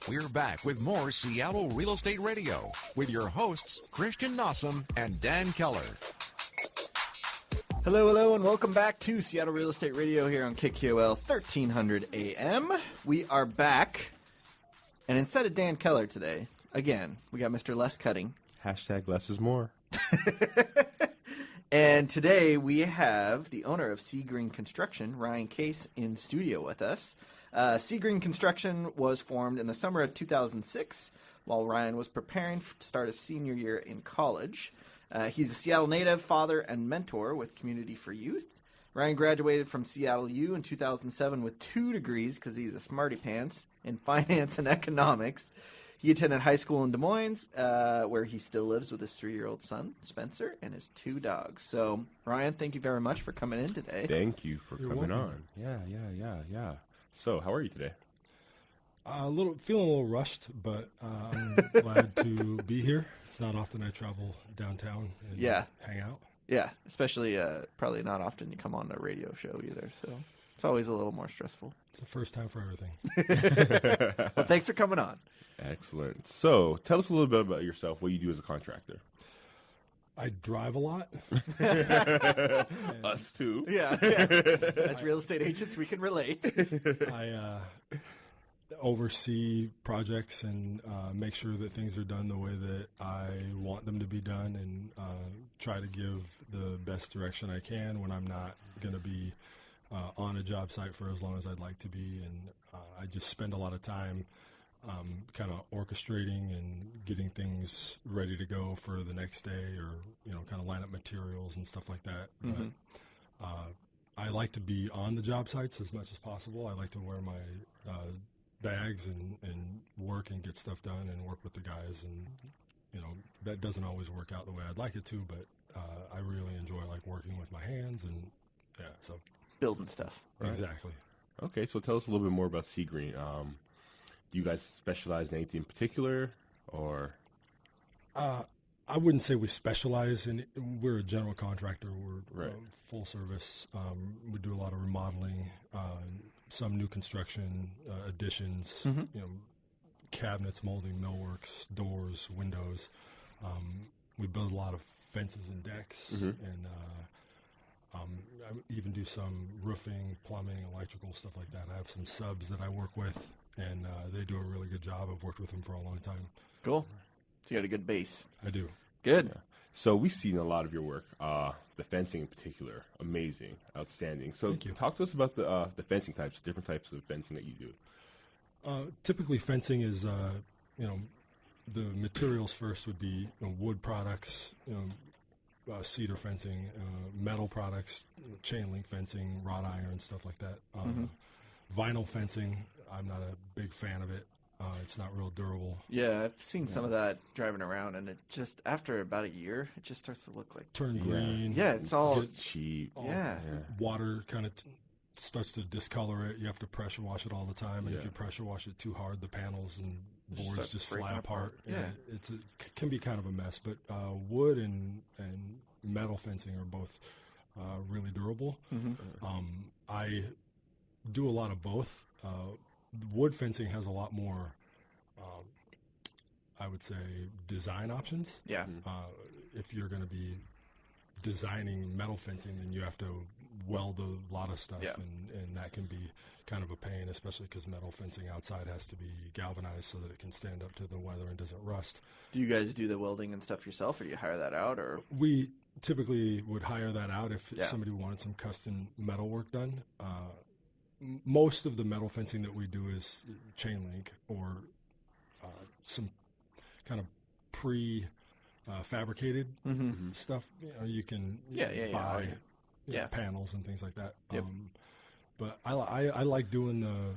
We're back with more Seattle Real Estate Radio with your hosts, Christian Nossum and Dan Keller. Hello, and welcome back to Seattle Real Estate Radio here on KQOL 1300 AM. We are back, and instead of Dan Keller today, again, we got Mr. Les Cutting. Hashtag less is more. And today we have the owner of Sea Green Construction, Ryan Case, in studio with us. Sea Green Construction was formed in the summer of 2006 while Ryan was preparing to start his senior year in college. He's a Seattle native, father, and mentor with Community for Youth. Ryan graduated from Seattle U in 2007 with 2 degrees because he's a smarty pants in finance and economics. He attended high school in Des Moines, where he still lives with his 3-year-old son, Spencer, and his 2 dogs. So, Ryan, thank you very much for coming in today. Thank you for coming on. Yeah. So, how are you today? Feeling a little rushed, but I'm glad to be here. It's not often I travel downtown and hang out. Yeah, especially probably not often you come on a radio show either, so it's always a little more stressful. It's the first time for everything. Well, thanks for coming on. Excellent. So, tell us a little bit about yourself, what you do as a contractor. I drive a lot. Us too. Yeah. As real estate agents, we can relate. I oversee projects and make sure that things are done the way that I want them to be done, and try to give the best direction I can when I'm not going to be on a job site for as long as I'd like to be. And I just spend a lot of time kind of orchestrating and getting things ready to go for the next day, or kind of line up materials and stuff like that. Mm-hmm. But I like to be on the job sites as much as possible. I like to wear my bags and work and get stuff done and work with the guys. And that doesn't always work out the way I'd like it to, but I really enjoy working with my hands and so building stuff. Right? Exactly. Okay, so tell us a little bit more about Sea Green. Do you guys specialize in anything in particular, or? I wouldn't say we specialize in. We're a general contractor. We're right. Full service. We do a lot of remodeling, some new construction, additions. Mm-hmm. Cabinets, molding, millworks, doors, windows. We build a lot of fences and decks, mm-hmm. and I even do some roofing, plumbing, electrical, stuff like that. I have some subs that I work with, and they do a really good job. I've worked with them for a long time. Cool. So you got a good base. I do. Good. Yeah. So we've seen a lot of your work, the fencing in particular. Amazing, outstanding. So Thank you. Talk to us about the fencing types, different types of fencing that you do. Typically, fencing is, the materials first would be wood products, cedar fencing, metal products, chain link fencing, wrought iron, stuff like that. Vinyl fencing, I'm not a big fan of it. It's not real durable. Yeah, I've seen some of that driving around, and it just, after about a year, it just starts to look like... Turn green. Yeah, it's all... cheap. Yeah. Water kind of starts to discolor it. You have to pressure wash it all the time, and if you pressure wash it too hard, the panels and boards just fly apart. Yeah. It can be kind of a mess, but wood and metal fencing are both really durable. Mm-hmm. I do a lot of both. Wood fencing has a lot more, I would say, design options. Yeah. If you're going to be designing metal fencing, then you have to weld a lot of stuff, and that can be kind of a pain, especially because metal fencing outside has to be galvanized so that it can stand up to the weather and doesn't rust. Do you guys do the welding and stuff yourself, or do you hire that out? Or we typically would hire that out if somebody wanted some custom metal work done. Most of the metal fencing that we do is chain link or some kind of fabricated stuff. You can buy panels and things like that. Yep. But I like doing the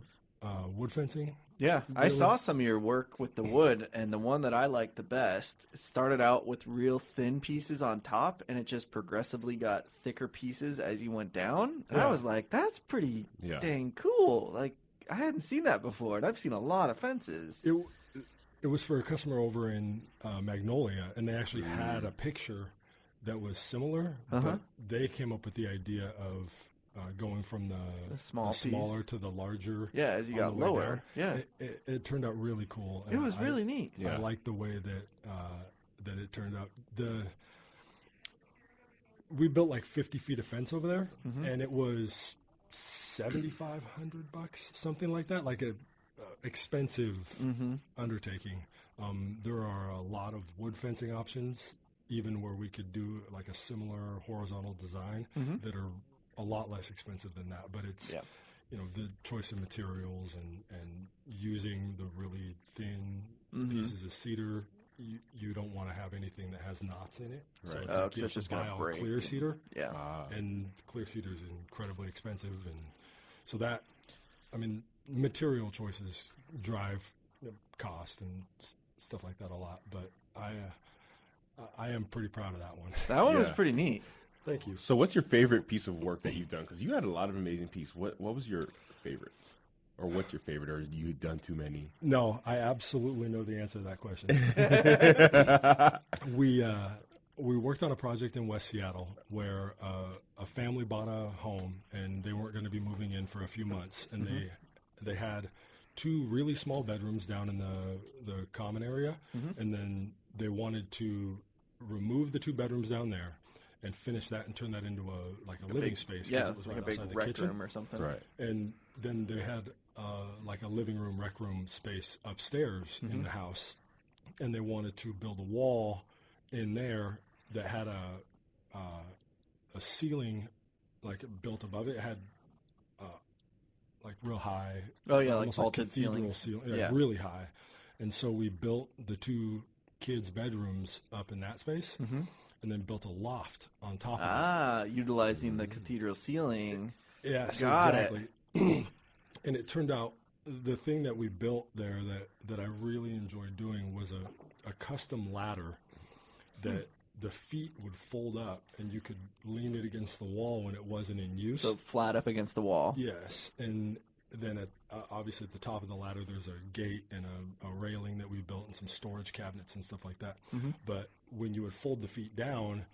wood fencing. Yeah, I saw some of your work with the wood, and the one that I liked the best, it started out with real thin pieces on top, and it just progressively got thicker pieces as you went down. And I was like, that's pretty dang cool. Like, I hadn't seen that before, and I've seen a lot of fences. It was for a customer over in Magnolia, and they actually had a picture that was similar, but they came up with the idea of going from the small smaller piece to the larger. Yeah, as you on got the way lower. down. Yeah. It turned out really cool. It was really neat. Yeah. I like the way that it turned out. We built like 50 feet of fence over there, and it was $7,500, something like that, like a expensive undertaking. There are a lot of wood fencing options, even where we could do like a similar horizontal design that are a lot less expensive than that. But it's the choice of materials and using the really thin pieces of cedar. You don't want to have anything that has knots in it. Right. So it's like you have just to buy gonna all break. clear cedar. Yeah. And clear cedar is incredibly expensive, and so that, material choices drive cost and stuff like that a lot. But I am pretty proud of that one. That one was Yeah. pretty neat. Thank you. So what's your favorite piece of work that you've done? Because you had a lot of amazing pieces. What was your favorite? Or what's your favorite? Or you've done too many? No, I absolutely know the answer to that question. We worked on a project in West Seattle where a family bought a home and they weren't going to be moving in for a few months, and they had 2 really small bedrooms down in the common area, and then they wanted to remove the 2 bedrooms down there and finish that and turn that into a living space, because it was right like a big outside the rec kitchen. room or something. Right. And then they had like a living room, rec room space upstairs in the house, and they wanted to build a wall in there that had a ceiling like built above it. It had like real high, Oh, yeah, like almost vaulted cathedral ceilings. ceiling, Yeah. really high. And so we built the 2 kids' bedrooms up in that space, and then built a loft on top of it. Utilizing the cathedral ceiling. Yes, Got exactly. And it turned out the thing that we built there that I really enjoyed doing was a custom ladder that the feet would fold up and you could lean it against the wall when it wasn't in use. So flat up against the wall. Yes, and then obviously at the top of the ladder there's a gate and a railing that we built and some storage cabinets and stuff like that. But when you would fold the feet down,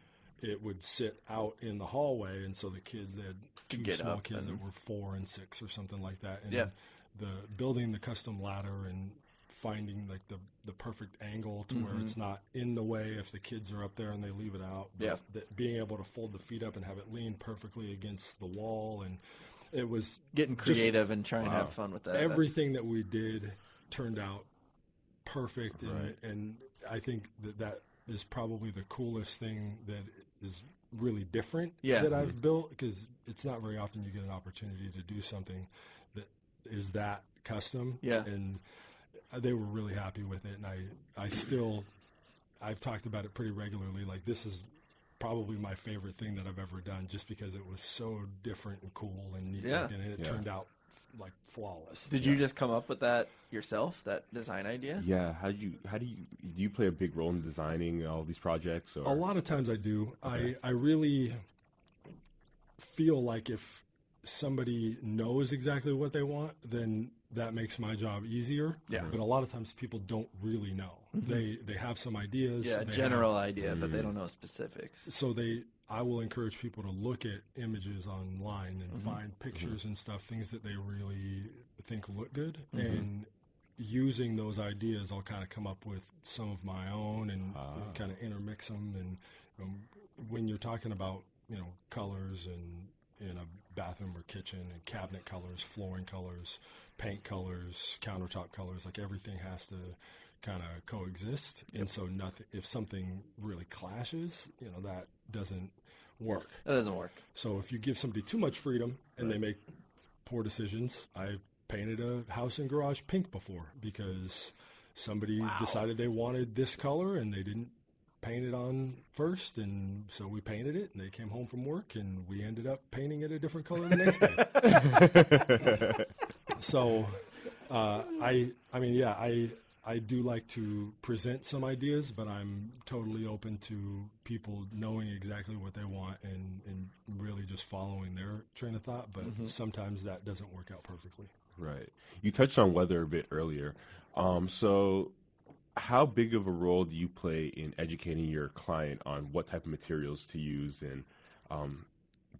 it would sit out in the hallway, and so the kids, they had 2 get small up kids and- that were 4 and 6 or something like that. And Yeah. the building the custom ladder and finding like the perfect angle to where it's not in the way if the kids are up there and they leave it out. But Yeah. that being able to fold the feet up and have it lean perfectly against the wall, and it was Getting just creative and trying to have fun with that. everything that we did turned out perfect, and, Right. and I think that is probably the coolest thing that is really different that I've built, because it's not very often you get an opportunity to do something that is that custom. Yeah. And they were really happy with it, and I've talked about it pretty regularly. Like, this is probably my favorite thing that I've ever done, just because it was so different and cool and neat Yeah. looking, and it turned out like flawless. Did you just come up with that yourself, that design idea? Yeah. How do you play a big role in designing all these projects? Or? A lot of times I do. I really feel like if somebody knows exactly what they want, then that makes my job easier. Yeah. But a lot of times people don't really know. They have some ideas. Yeah, they general idea, but they don't know specifics. So I will encourage people to look at images online and find pictures and stuff, things that they really think look good, and using those ideas, I'll kind of come up with some of my own and kind of intermix them. And when you're talking about colors and in a bathroom or kitchen, and cabinet colors, flooring colors, paint colors, countertop colors, like everything has to kind of coexist. And so if something really clashes, that doesn't work. That doesn't work. So if you give somebody too much freedom and they make poor decisions, I painted a house and garage pink before because somebody decided they wanted this color and they didn't paint it on first, and so we painted it, and they came home from work and we ended up painting it a different color the next day. So I do like to present some ideas, but I'm totally open to people knowing exactly what they want and really just following their train of thought. But sometimes that doesn't work out perfectly. Right. You touched on weather a bit earlier. So how big of a role do you play in educating your client on what type of materials to use? And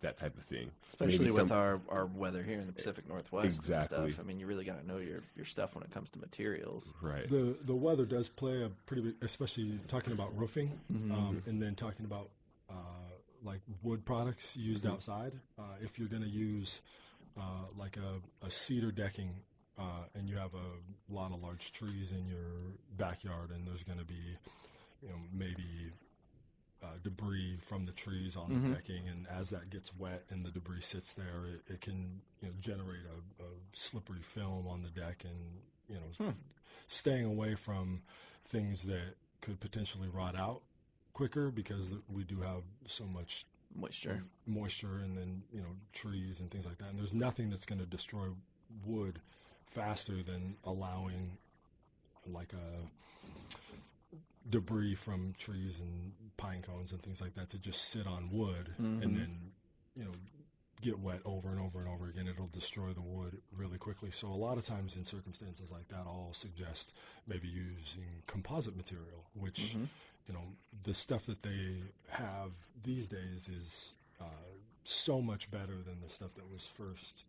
that type of thing. Especially Maybe with some- our weather here in the Pacific Northwest Exactly. and stuff. I mean, you really got to know your stuff when it comes to materials. right. The weather does play a pretty big, especially talking about roofing, and then talking about like wood products used outside. If you're going to use like a cedar decking, and you have a lot of large trees in your backyard, and there's going to be, maybe debris from the trees on the decking, and as that gets wet and the debris sits there, it can generate a slippery film on the deck, and staying away from things that could potentially rot out quicker because we do have so much moisture, and then trees and things like that, and there's nothing that's going to destroy wood faster than allowing like debris from trees and pine cones and things like that to just sit on wood and then get wet over and over and over again. It'll destroy the wood really quickly. So a lot of times in circumstances like that, I'll suggest maybe using composite material, which the stuff that they have these days is so much better than the stuff that was first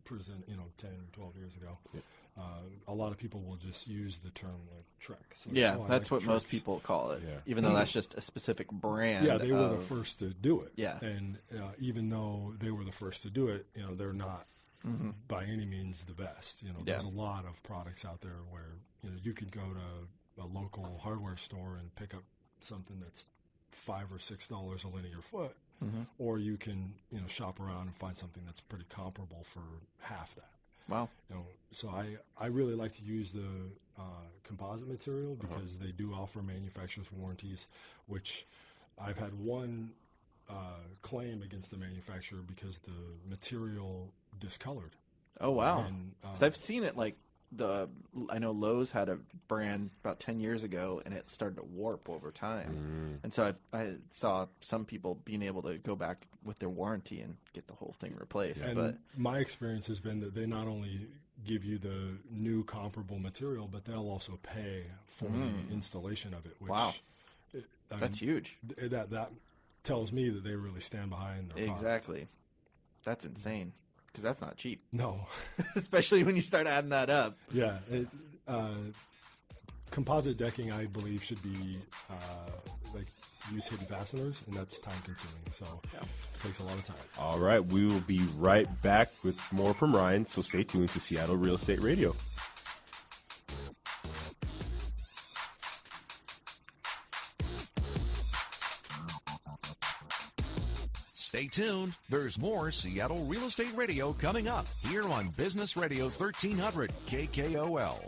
present 10, 12 years ago. Yep. A lot of people will just use the term like Trex. So, Yeah, I that's like what most Trex. people call it, Yeah. even though that's just a specific brand. Yeah, they were the of- first to do it. Yeah. And even though they were the first to do it, they're not by any means the best. There's a lot of products out there where you could go to a local hardware store and pick up something that's $5 or $6 a linear foot, or you can shop around and find something that's pretty comparable for half that. Wow. So I really like to use the composite material because they do offer manufacturer's warranties, which I've had one claim against the manufacturer because the material discolored. Oh, wow. And, 'Cause I've seen it I know Lowe's had a brand about 10 years ago, and it started to warp over time. And so I saw some people being able to go back with their warranty and get the whole thing replaced. And But my experience has been that they not only give you the new comparable material, but they'll also pay for the installation of it. Which, Wow. I that's mean, huge. That tells me that they really stand behind their product. Exactly. That's insane because that's not cheap, No. especially when you start adding that up. Yeah. Composite decking, I believe, should be use hidden fasteners, and that's time consuming. So it takes a lot of time. All right, we will be right back with more from Ryan, so stay tuned to Seattle Real Estate Radio. Stay tuned. There's more Seattle Real Estate Radio coming up here on Business Radio 1300 KKOL.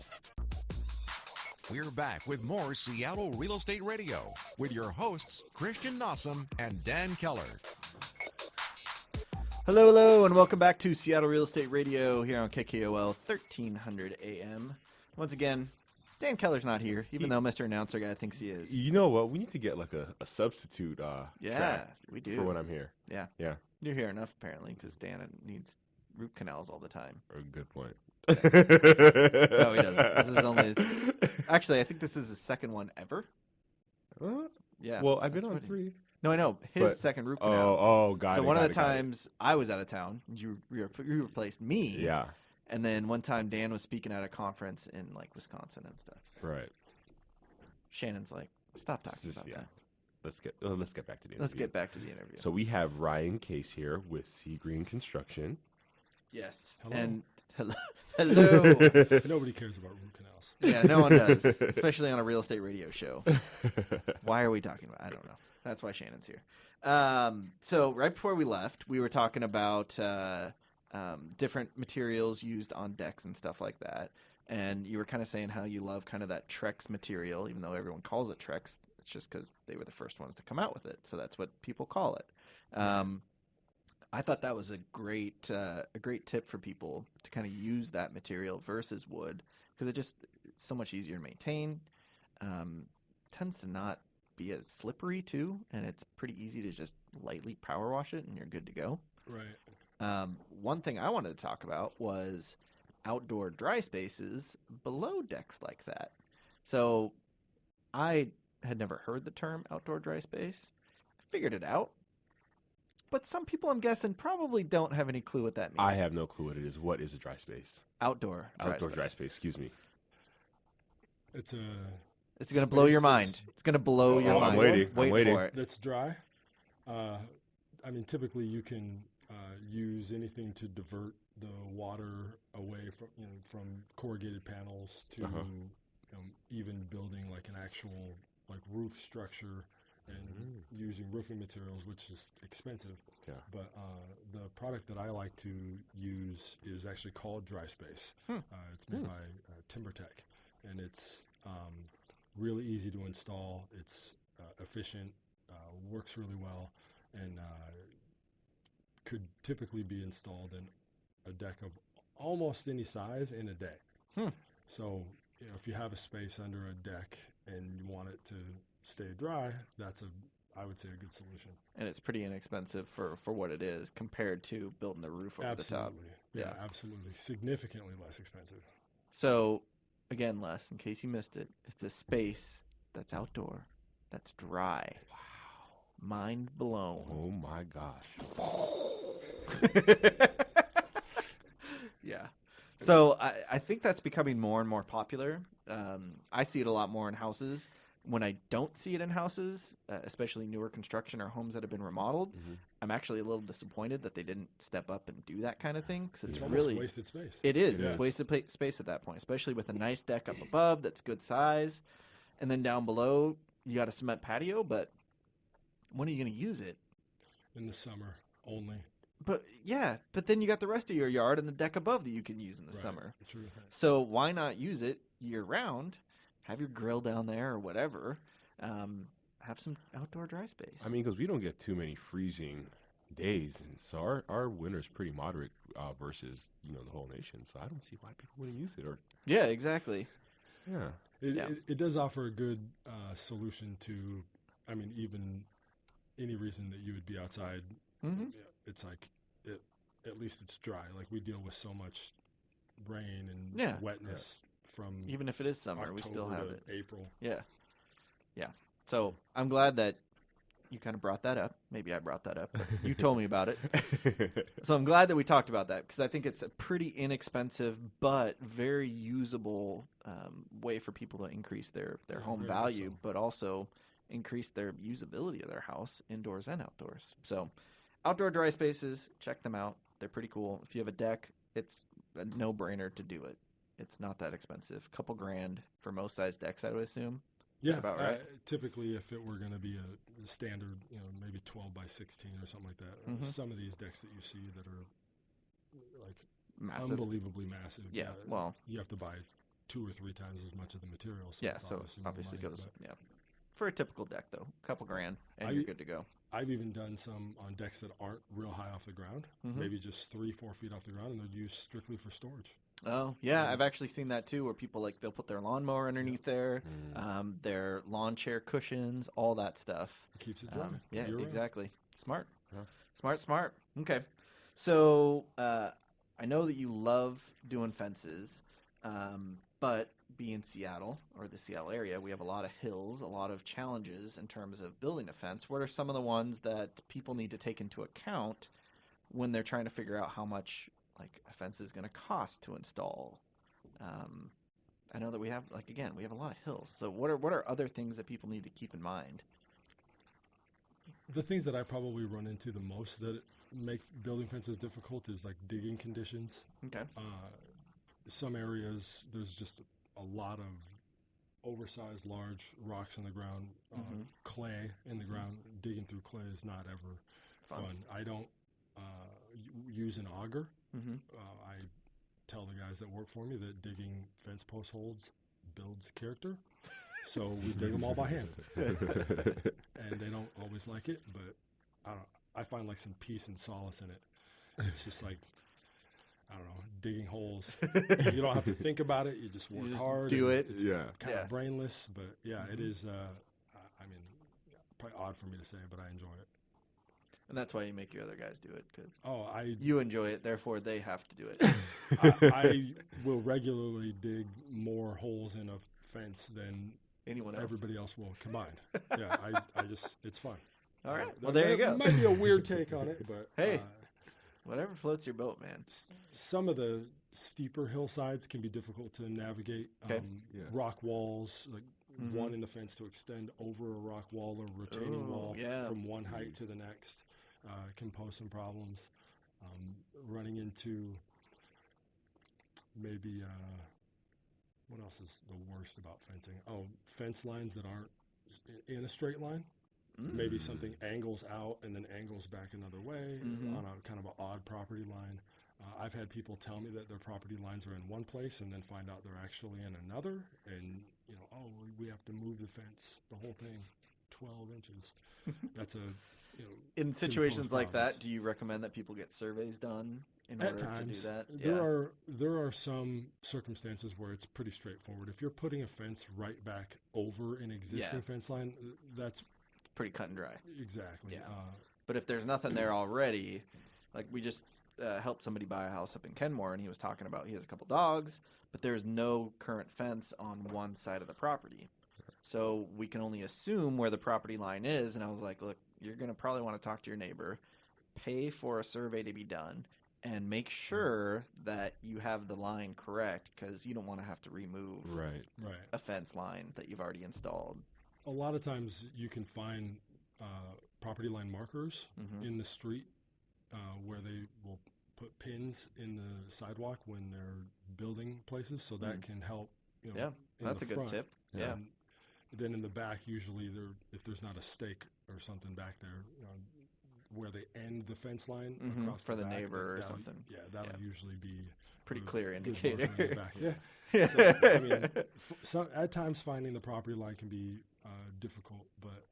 We're back with more Seattle Real Estate Radio with your hosts, Christian Nossum and Dan Keller. Hello, and welcome back to Seattle Real Estate Radio here on KKOL 1300 AM. Once again, Dan Keller's not here, even though Mr. Announcer Guy thinks he is. You know what? We need to get like a substitute Yeah, track we do. for when I'm here. Yeah. Yeah, You're here enough, apparently, because Dan needs root canals all the time. a good point. No, he doesn't. This is only... Actually, I think this is his second one ever. Yeah. Well, I've been that's on what he- 3. No, I know. His But- second root canal. Oh, got it. So one got of it, the got it. times I was out of town, you replaced me. Yeah, And then one time Dan was speaking at a conference in like Wisconsin and stuff. right. Shannon's like, stop talking Just- about yeah. that. Let's get back to the interview. Let's get back to the interview. So we have Ryan Case here with Sea Green Construction. yes. Hello. And hello. Nobody cares about root canals. Yeah, no one does, especially on a real estate radio show. Why are we talking about? I don't know. That's why Shannon's here. So right before we left, we were talking about different materials used on decks and stuff like that. And you were kind of saying how you love kind of that Trex material, even though everyone calls it Trex. It's just because they were the first ones to come out with it, so that's what people call it. I thought that was a great tip for people to kind of use that material versus wood because it's so much easier to maintain. Tends to not be as slippery too, and it's pretty easy to just lightly power wash it, and you're good to go. Right. One thing I wanted to talk about was outdoor dry spaces below decks like that. So I had never heard the term outdoor dry space. I figured it out. but some people, I'm guessing, probably don't have any clue what that means. I have no clue what it is. What is a dry space? Outdoor Dry space. Excuse me. It's It's going to blow your mind. It's going to blow your mind. I'm waiting. Wait I'm waiting. for it. that's dry. I mean, typically you can use anything to divert the water away from corrugated panels to even building like an actual like roof structure and using roofing materials, which is expensive. Yeah. But the product that I like to use is actually called Dry Space. It's made by TimberTech, and it's really easy to install. It's efficient, works really well, and could typically be installed in a deck of almost any size in a day. So, if you have a space under a deck and you want it to stay dry, that's I would say a good solution. And it's pretty inexpensive for what it is compared to building the roof over the top. Yeah, absolutely. Significantly less expensive. So, again, Les, in case you missed it, it's a space that's outdoor, that's dry. Wow. Mind blown. Oh, my gosh. Yeah. So I think that's becoming more and more popular. I see it a lot more in houses. When I don't see it in houses, especially newer construction or homes that have been remodeled, I'm actually a little disappointed that they didn't step up and do that kind of thing. Because it's almost really wasted space. It is. It's wasted space at that point, especially with a nice deck up above that's good size. And then down below, you got a cement patio, but when are you going to use it? In the summer only. But then you got the rest of your yard and the deck above that you can use in the summer. True. So why not use it year round? Have your grill down there or whatever. Have some outdoor dry space. I mean, because we don't get too many freezing days, and so our winter's pretty moderate versus the whole nation. So I don't see why people wouldn't use it. Or yeah, exactly. Yeah, it does offer a good solution to, I mean, even any reason that you would be outside. It's like at least it's dry. Like we deal with so much rain and wetness from even if it is summer, October we still have it. April. Yeah. So I'm glad that you kind of brought that up. Maybe I brought that up, but you told me about it. So I'm glad that we talked about that because I think it's a pretty inexpensive but very usable way for people to increase their home value, but also increase their usability of their house indoors and outdoors. So outdoor dry spaces, check them out. They're pretty cool. If you have a deck, it's a no-brainer to do it. It's not that expensive. A couple grand for most size decks, I would assume. Yeah, about right. Typically, if it were going to be a standard, maybe 12 by 16 or something like that, some of these decks that you see that are like Massive. Unbelievably massive. Yeah, well, you have to buy 2 or 3 times as much of the material. So yeah, so obviously goes for a typical deck though, a couple grand, and you're good to go. I've even done some on decks that aren't real high off the ground, maybe just 3-4 feet off the ground, and they're used strictly for storage. Oh, yeah, I've actually seen that too, where people they'll put their lawnmower underneath there, their lawn chair cushions, all that stuff. It keeps it dry. Yeah, exactly. Smart. Smart. Okay. So I know that you love doing fences, but being Seattle or the Seattle area, we have a lot of hills, a lot of challenges in terms of building a fence. What are some of the ones that people need to take into account when they're trying to figure out how much a fence is going to cost to install? I know that we have we have a lot of hills. So what are other things that people need to keep in mind? The things that I probably run into the most that make building fences difficult is digging conditions. Okay. Some areas there's just a lot of oversized large rocks in the ground, clay in the ground. Digging through clay is not ever fun. I don't use an auger. I tell the guys that work for me that digging fence post holes builds character. So we dig them all by hand. And they don't always like it, but I find some peace and solace in it. It's just I don't know, digging holes. You don't have to think about it. You just work hard. Do it. It's kind of brainless, but it is, probably odd for me to say, but I enjoy it. And that's why you make your other guys do it, because you enjoy it, therefore they have to do it. I will regularly dig more holes in a fence than anyone else. Everybody else will combined. Yeah, I just, it's fun. All right. That Well, there you go. Might be a weird take on it, but Hey. Whatever floats your boat, man. some of the steeper hillsides can be difficult to navigate. Okay. Rock walls, like wanting the fence to extend over a rock wall or retaining wall from one height to the next can pose some problems. Running into maybe what else is the worst about fencing? Oh, fence lines that aren't in a straight line. Maybe something angles out and then angles back another way on a kind of an odd property line. I've had people tell me that their property lines are in one place and then find out they're actually in another. And, we have to move the fence, the whole thing, 12 inches. That's in situations like that, do you recommend that people get surveys done in order to do that? There are some circumstances where it's pretty straightforward. If you're putting a fence right back over an existing fence line, that's pretty cut and dry. Exactly. Yeah. But if there's nothing there already, like we just helped somebody buy a house up in Kenmore, and he was talking about he has a couple dogs, but there's no current fence on one side of the property. So we can only assume where the property line is. And I was like, look, you're going to probably want to talk to your neighbor, pay for a survey to be done, and make sure that you have the line correct, because you don't want to have to remove a fence line that you've already installed. A lot of times you can find property line markers in the street where they will put pins in the sidewalk when they're building places, so that can help. That's a good tip. Yeah. Then in the back, usually if there's not a stake or something back there, where they end the fence line across for the back, neighbor or something. Yeah, that would usually be pretty clear indicator. In the back. So, at times finding the property line can be difficult, but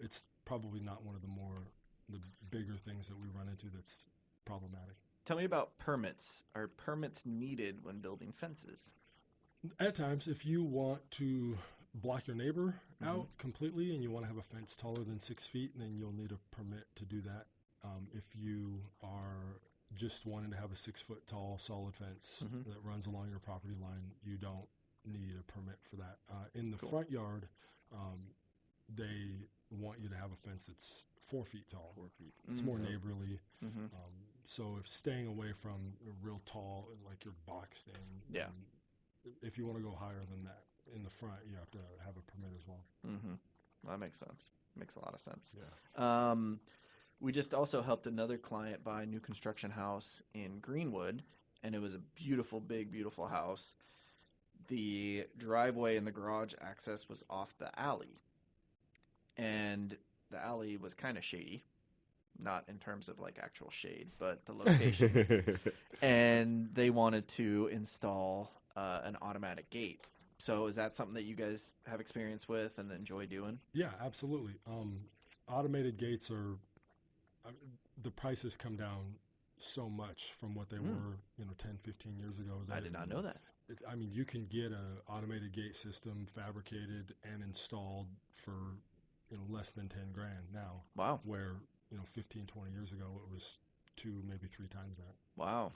it's probably not one of the bigger things that we run into that's problematic. Tell me about permits. Are permits needed when building fences? At times, if you want to block your neighbor out completely and you want to have a fence taller than 6 feet, then you'll need a permit to do that. If you are just wanting to have a 6 foot tall solid fence that runs along your property line, you don't need a permit for that. In the front yard, they want you to have a fence that's 4 feet tall. 4 feet. It's more neighborly. So if staying away from real tall, like your box thing, if you want to go higher than that in the front, you have to have a permit as well. Well, that makes sense. Makes a lot of sense. Yeah. We just also helped another client buy a new construction house in Greenwood, and it was a beautiful, big, beautiful house. The driveway and the garage access was off the alley, and the alley was kind of shady. Not in terms of like actual shade, but the location. And they wanted to install an automatic gate. So is that something that you guys have experience with and enjoy doing? Yeah, absolutely. Automated gates the prices come down so much from what they were, 10, 15 years ago. I did not know that. You can get an automated gate system fabricated and installed for, less than $10,000 now. Wow. Where, 15, 20 years ago, it was 2, maybe 3 times that. Wow.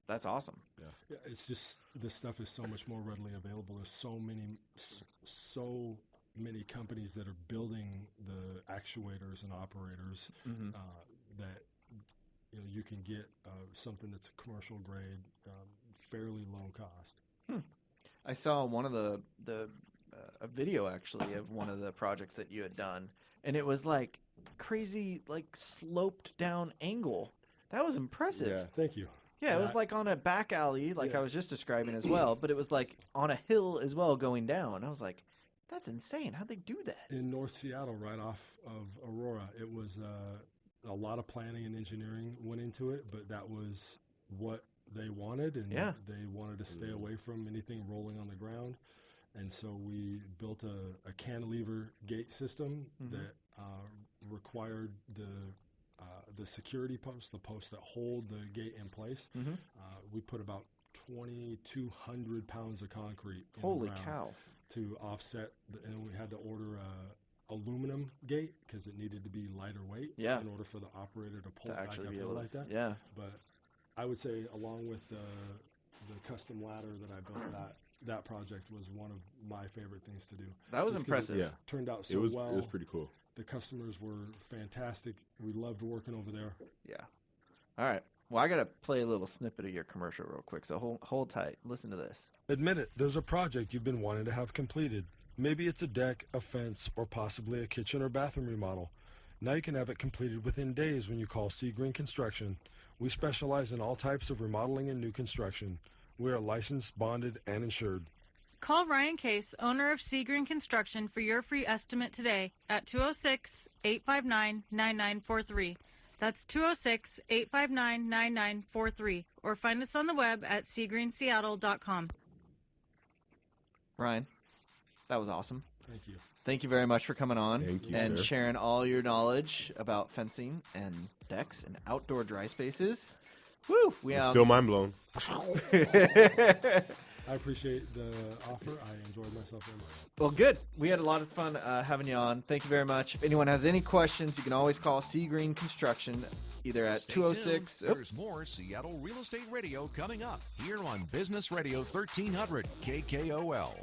That's awesome. Yeah, it's just this stuff is so much more readily available. There's so many companies that are building the actuators and operators that you can get something that's commercial grade, fairly low cost. I saw one of a video actually of one of the projects that you had done, and it was like crazy, like sloped down angle. That was impressive. Yeah, thank you. Yeah, it was like on a back alley, like I was just describing as well, but it was like on a hill as well going down. I was like, that's insane. How'd they do that? In North Seattle, right off of Aurora, it was a lot of planning and engineering went into it, but that was what they wanted, and they wanted to stay away from anything rolling on the ground. And so we built a cantilever gate system that required the security posts, the posts that hold the gate in place. We put about 2,200 pounds of concrete in Holy the ground cow. To offset, and we had to order a aluminum gate because it needed to be lighter weight in order for the operator to pull it back up like that. Yeah. But I would say along with the custom ladder that I built, that that project was one of my favorite things to do. That was Just 'cause impressive. It Yeah. turned out so It was well. it was pretty cool. The customers were fantastic. We loved working over there. Yeah. All right. Well, I got to play a little snippet of your commercial real quick, so hold tight. Listen to this. Admit it, there's a project you've been wanting to have completed. Maybe it's a deck, a fence, or possibly a kitchen or bathroom remodel. Now you can have it completed within days when you call Sea Green Construction. We specialize in all types of remodeling and new construction. We are licensed, bonded, and insured. Call Ryan Case, owner of Sea Green Construction, for your free estimate today at 206-859-9943. That's 206-859-9943. Or find us on the web at seagreenseattle.com. Ryan, that was awesome. Thank you. Thank you very much for coming on Thank you, and sir. sharing all your knowledge about fencing and decks and outdoor dry spaces. Woo! I'm still mind blown. I appreciate the offer. I enjoyed myself very much. Well, good. We had a lot of fun having you on. Thank you very much. If anyone has any questions, you can always call Sea Green Construction either at Stay 206. tuned. There's more Seattle Real Estate Radio coming up here on Business Radio 1300 KKOL.